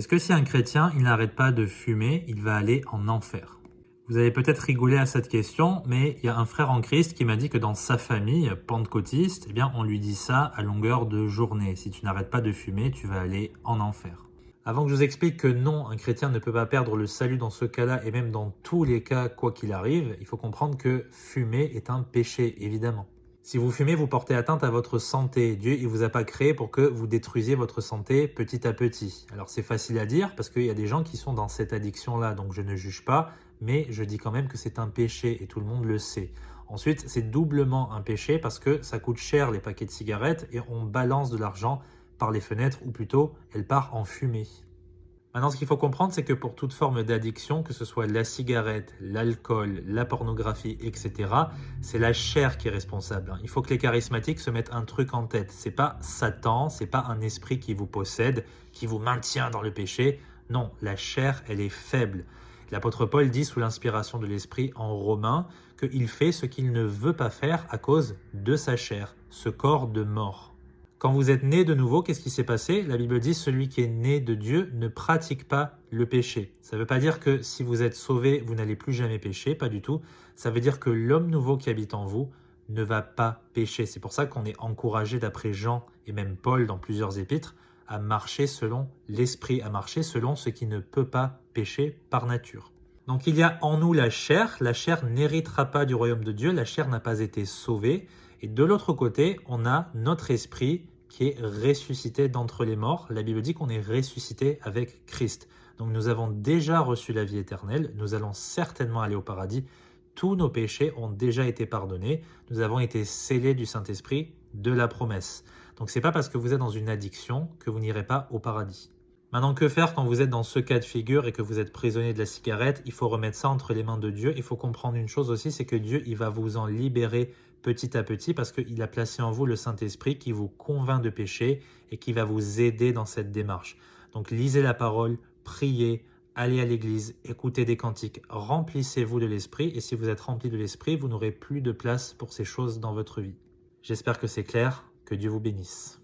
Est-ce que si un chrétien, il n'arrête pas de fumer, il va aller en enfer? Vous allez peut-être rigoler à cette question, mais il y a un frère en Christ qui m'a dit que dans sa famille pentecôtiste, eh bien, on lui dit ça à longueur de journée. Si tu n'arrêtes pas de fumer, tu vas aller en enfer. Avant que je vous explique que non, un chrétien ne peut pas perdre le salut dans ce cas-là, et même dans tous les cas, quoi qu'il arrive, il faut comprendre que fumer est un péché, évidemment. Si vous fumez, vous portez atteinte à votre santé. Dieu, il vous a pas créé pour que vous détruisiez votre santé petit à petit. Alors c'est facile à dire parce qu'il y a des gens qui sont dans cette addiction-là, donc je ne juge pas, mais je dis quand même que c'est un péché et tout le monde le sait. Ensuite, c'est doublement un péché parce que ça coûte cher les paquets de cigarettes et on balance de l'argent par les fenêtres, ou plutôt, elle part en fumée. Maintenant, ce qu'il faut comprendre, c'est que pour toute forme d'addiction, que ce soit la cigarette, l'alcool, la pornographie, etc., c'est la chair qui est responsable. Il faut que les charismatiques se mettent un truc en tête. C'est pas Satan, c'est pas un esprit qui vous possède, qui vous maintient dans le péché. Non, la chair, elle est faible. L'apôtre Paul dit sous l'inspiration de l'esprit en Romains qu'il fait ce qu'il ne veut pas faire à cause de sa chair, ce corps de mort. Quand vous êtes né de nouveau, qu'est-ce qui s'est passé? La Bible dit celui qui est né de Dieu ne pratique pas le péché. Ça ne veut pas dire que si vous êtes sauvé, vous n'allez plus jamais pécher, pas du tout. Ça veut dire que l'homme nouveau qui habite en vous ne va pas pécher. C'est pour ça qu'on est encouragé d'après Jean et même Paul dans plusieurs épîtres à marcher selon l'esprit, à marcher selon ce qui ne peut pas pécher par nature. Donc il y a en nous la chair n'héritera pas du royaume de Dieu, la chair n'a pas été sauvée. Et de l'autre côté, on a notre esprit qui est ressuscité d'entre les morts. La Bible dit qu'on est ressuscité avec Christ. Donc nous avons déjà reçu la vie éternelle, nous allons certainement aller au paradis. Tous nos péchés ont déjà été pardonnés, nous avons été scellés du Saint-Esprit de la promesse. Donc c'est pas parce que vous êtes dans une addiction que vous n'irez pas au paradis. Maintenant, que faire quand vous êtes dans ce cas de figure et que vous êtes prisonnier de la cigarette? Il faut remettre ça entre les mains de Dieu. Il faut comprendre une chose aussi, c'est que Dieu, il va vous en libérer petit à petit parce qu'il a placé en vous le Saint-Esprit qui vous convainc de péché et qui va vous aider dans cette démarche. Donc lisez la parole, priez, allez à l'église, écoutez des cantiques, remplissez-vous de l'Esprit et si vous êtes rempli de l'Esprit, vous n'aurez plus de place pour ces choses dans votre vie. J'espère que c'est clair, que Dieu vous bénisse.